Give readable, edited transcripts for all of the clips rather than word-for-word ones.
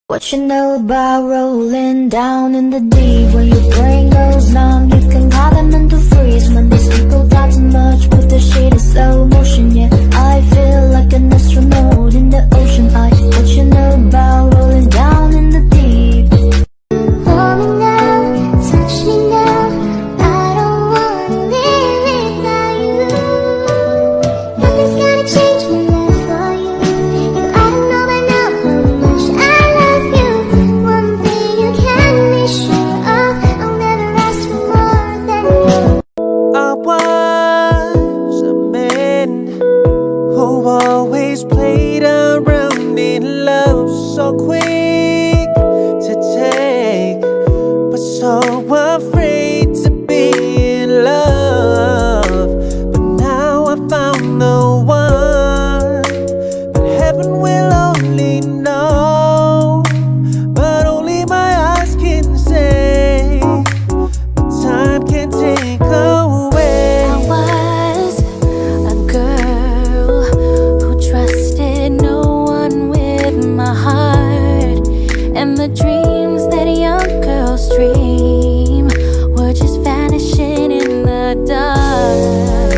What you know about rolling down in the deep? When your brain goes numb, you can call them into freeze. When these people talk too much, but the shit is slow motion. Yeah, I feel like an astronaut in the ocean. What you know about rolling down in the deep? Hold me now, touch me now. I don't wanna live without you. Nothing's gonna change my love for you. If I don't know by now how much I love you, one thing you can be sure of, I'll never ask for more than you. I was a man who always played around in love, so quick to take, but so afraid to be in love. But now I found the one, but heaven will only know, but only my eyes can say, but time can take away. I was a girl who trusted no one with my heart, and the dreams that young girls dream were just vanishing in the dark.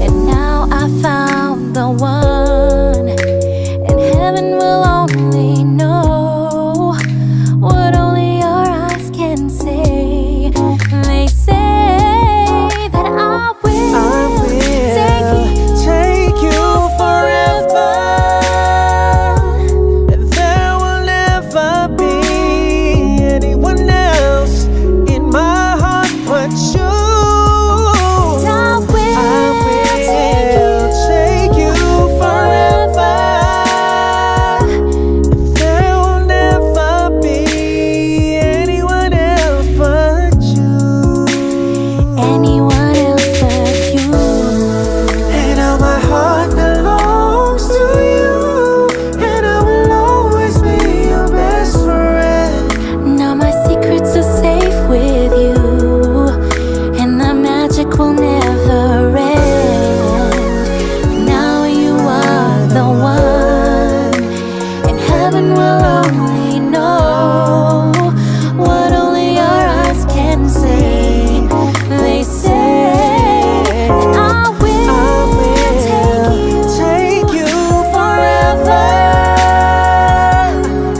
And now I found the one, and heaven will only know what only your eyes can say. They say that I will take you forever, and there will never be anyone else in my heart but you. I will take you forever, and there will never be anyone else but you. anyone else but you. And now my heart belongs to you, and I will always be your best friend. Now my secrets are safe with you, and the magic will never end. Now you are the one, and heaven will only know what only your eyes can say. They say that I will take you forever,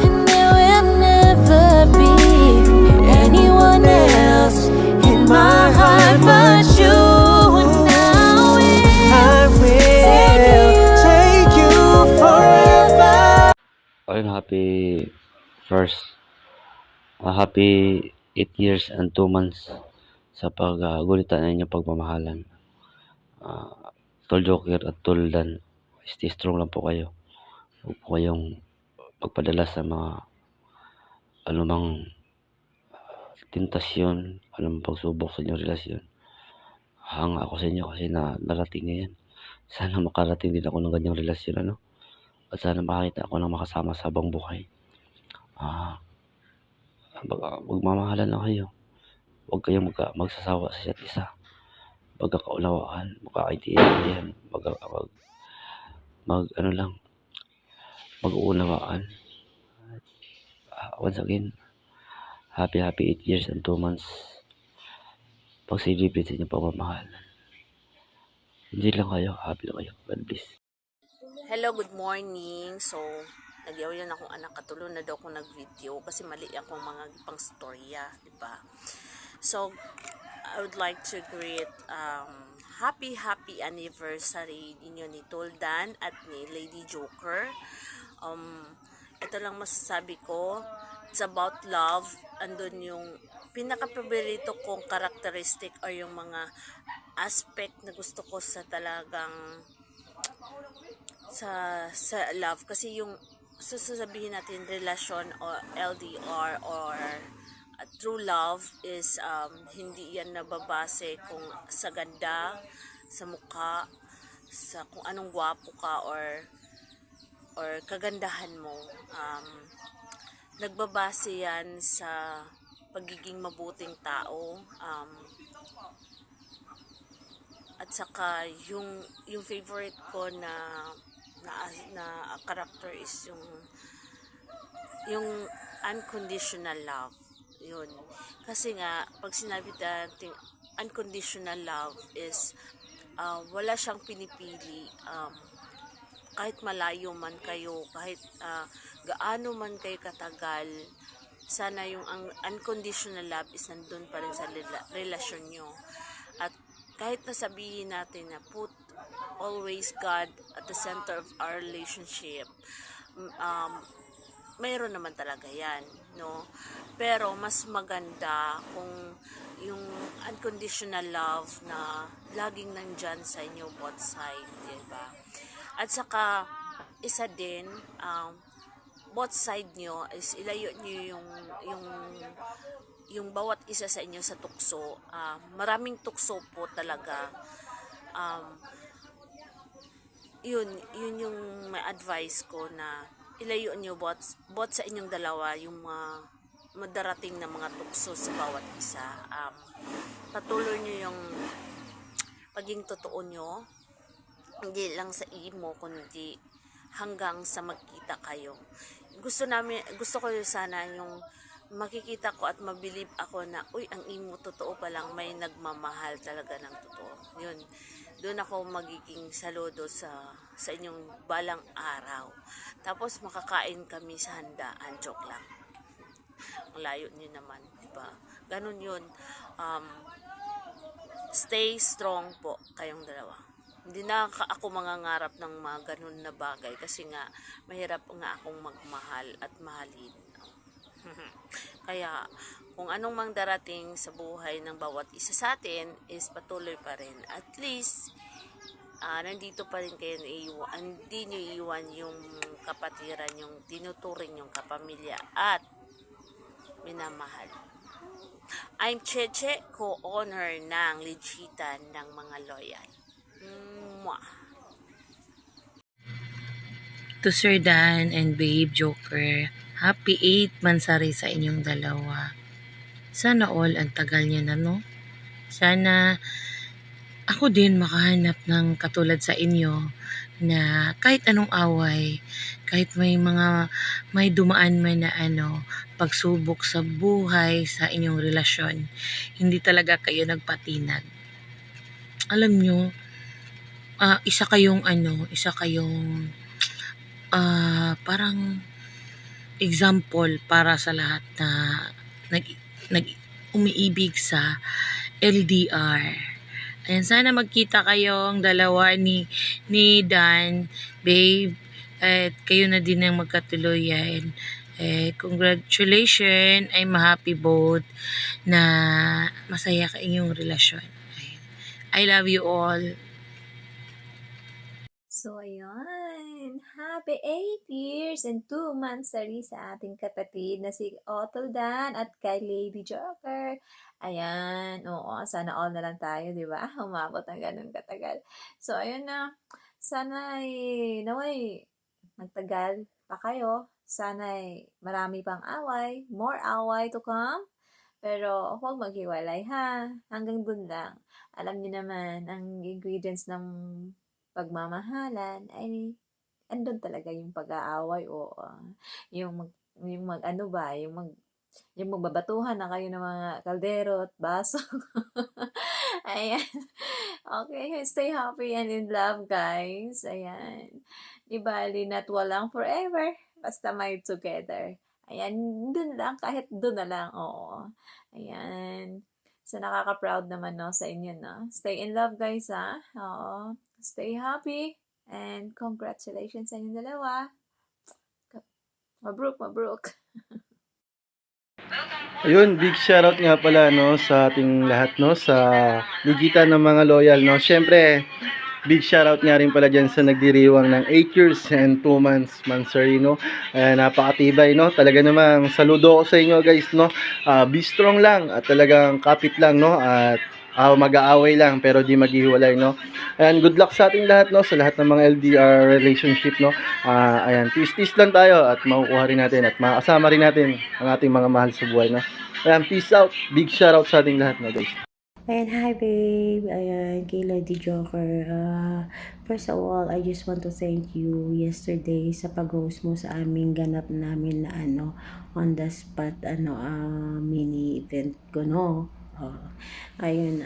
and there will never be anyone else in my heart but you. Now I will take you forever. Ayun, happy 8 years and 2 months sa paggulitan ng inyong pagmamahalan. Tol Joker at Tol Dan, stay strong lang po kayo. Huwag po kayong magpadala sa mga anumang tentasyon, anumang pagsubok sa inyong relasyon. Hanga ako sa inyo kasi narating ngayon. Sana makarating din ako ng ganyang relasyon, ano? At sana makakita ako ng makasama sa habang buhay. Magmamahalan lang kayo. Huwag kayong magsasawa sa isa't isa. Magkakaunawaan, magkakaintindihan, mag-uunawaan. Once again, happy 8 years and 2 months. Pag-celebrate sa inyong pagmamahal. Hindi lang kayo, happy lang kayo. God bless. Hello, good morning. So, nagyaw-yan akong anak, katulong na daw akong nag-video kasi mali akong mga pang storya, di ba? So, I would like to greet happy anniversary ninyo ni Toldan at ni Lady Joker. Ito lang masasabi ko, it's about love. Andun yung pinaka-paborito kong characteristic or yung mga aspect na gusto ko sa talagang sa love, kasi yung sasabihin natin relasyon o LDR or true love is hindi yan nababase kung sa ganda, sa mukha, sa kung anong gwapo ka or kagandahan mo. Nagbabase yan sa pagiging mabuting tao, at saka yung favorite ko na character is yung yung unconditional love. Yun. Kasi nga, pag sinabi natin unconditional love is wala siyang pinipili. Kahit malayo man kayo, kahit gaano man kayo katagal, sana yung ang unconditional love is nandun pa rin sa relasyon nyo. At kahit nasabihin natin na put always God at the center of our relationship, mayroon naman talaga yan, no? Pero mas maganda kung yung unconditional love na laging nandyan sa inyo both side, diba? At saka, isa din, both side nyo is ilayo nyo yung bawat isa sa inyo sa tukso. Maraming tukso po talaga. Yun yung may advice ko na ilayo nyo both sa inyong dalawa yung mga madarating na mga tukso sa bawat isa. Patuloy nyo yung paging totoo nyo, hindi lang sa imo kundi hanggang sa magkita kayo. Gusto ko sana yung makikita ko at mabilib ako na uy, ang imo totoo pa lang, may nagmamahal talaga ng totoo. Yun, doon ako magiging saludo sa inyong balang araw. Tapos makakain kami sa handaan, joke lang. Ang layo niyo naman, diba? Ganun yun. Stay strong po kayong dalawa. Hindi na ako mangangarap ng mga ganun na bagay kasi nga mahirap nga akong magmahal at mahalin. Kaya kung anong mang darating sa buhay ng bawat isa sa atin is patuloy pa rin. At least nandito pa rin kayo, hindi nyo iwan yung kapatiran, yung tinuturing yung kapamilya at minamahal. I'm Cheche, co-owner ng Legitan ng mga loyal. Mwah! To Sir Dan and Babe Joker, happy 8 mansari sa inyong dalawa. Sana all ang tagal niya na, no? Sana ako din makahanap ng katulad sa inyo na kahit anong away, kahit may dumaan man na pagsubok sa buhay sa inyong relasyon, hindi talaga kayo nagpatinag. Alam nyo, isa kayong parang example para sa lahat na umiibig sa LDR. Ayan, sana magkita kayong dalawa ni Dan, Babe, at kayo na din ang magkatuluyan. Congratulations, I'm happy both na masaya ka inyong relasyon. Ayan. I love you all. So, ayun. Happy 8 years and 2 months sa ating kapatid na si Otto Dan at kay Lady Joker. Ayan. Oo, sana all na lang tayo, di ba? Umabot ng ganun katagal. So, ayun na. Sana naway, magtagal pa kayo. Sana marami pang away. More away to come. Pero huwag maghiwalay ha. Hanggang dun lang. Alam niyo naman, ang ingredients ng pagmamahalan ay andun talaga yung pag-aaway o yung magbabatuhan na kayo ng mga kaldero at baso. Ayan. Okay, stay happy and in love, guys. Ayan. Di bali na't walang forever. Basta may together. Ayan, dun lang. Kahit dun na lang. Oo. Ayan. So, nakaka-proud naman, no, sa inyo, no? Stay in love, guys, ha? Oo. Stay happy. And congratulations sa inyong dalawa. Mabruk. Ayun, big shoutout nga pala no sa ating lahat no sa Legitan ng mga loyal no. Syempre, big shoutout nga rin pala diyan sa nagdiriwang ng 8 years and 2 months mansari no. Napakatibay no. Talaga namang saludo ko sa inyo guys no. Be strong lang at talagang kapit lang no at mag-aaway lang pero di maghihiwalay no. And good luck sa ating lahat no, sa lahat ng mga LDR relationship no. Ayan, peace lang tayo at makukuha rin natin at makasama rin natin ang ating mga mahal sa buhay no. Ayan, peace out. Big shoutout sa ating lahat no guys. Ayan, hi babe. Ayan, kay Lady Joker. First of all, I just want to thank you yesterday sa pag-host mo sa aming ganap namin na on the spot mini event ko, no? Ayun,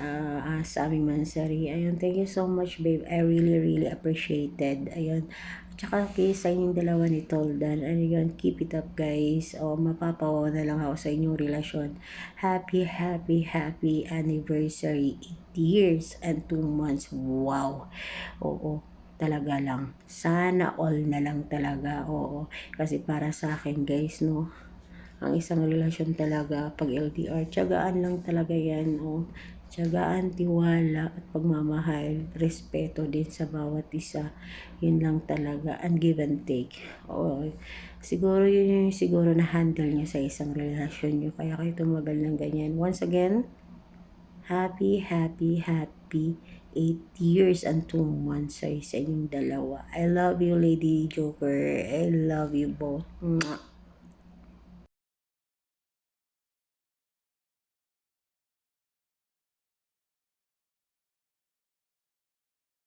sa aming mansari. Ayun, thank you so much babe. I really appreciated. Ayun. Tsaka sa inyong dalawa ni Toldan. Ayun, keep it up guys. Mapapawaw na lang ako sa inyong relasyon. Happy anniversary. 8 years and 2 months. Wow. Oo. Talaga lang. Sana all na lang talaga. Oo. Kasi para sa akin guys, no, ang isang relasyon talaga pag LDR, tiyagaan lang talaga yan. Tiyagaan, tiwala at pagmamahal, respeto din sa bawat isa. Yun lang talaga, and give and take. Siguro yun yung siguro na handle niya sa isang relasyon niyo, kaya kayo tumagal ng ganyan. Once again, happy 8 years and 2 months sa inyong dalawa. I love you Lady Joker. I love you both. Mwah.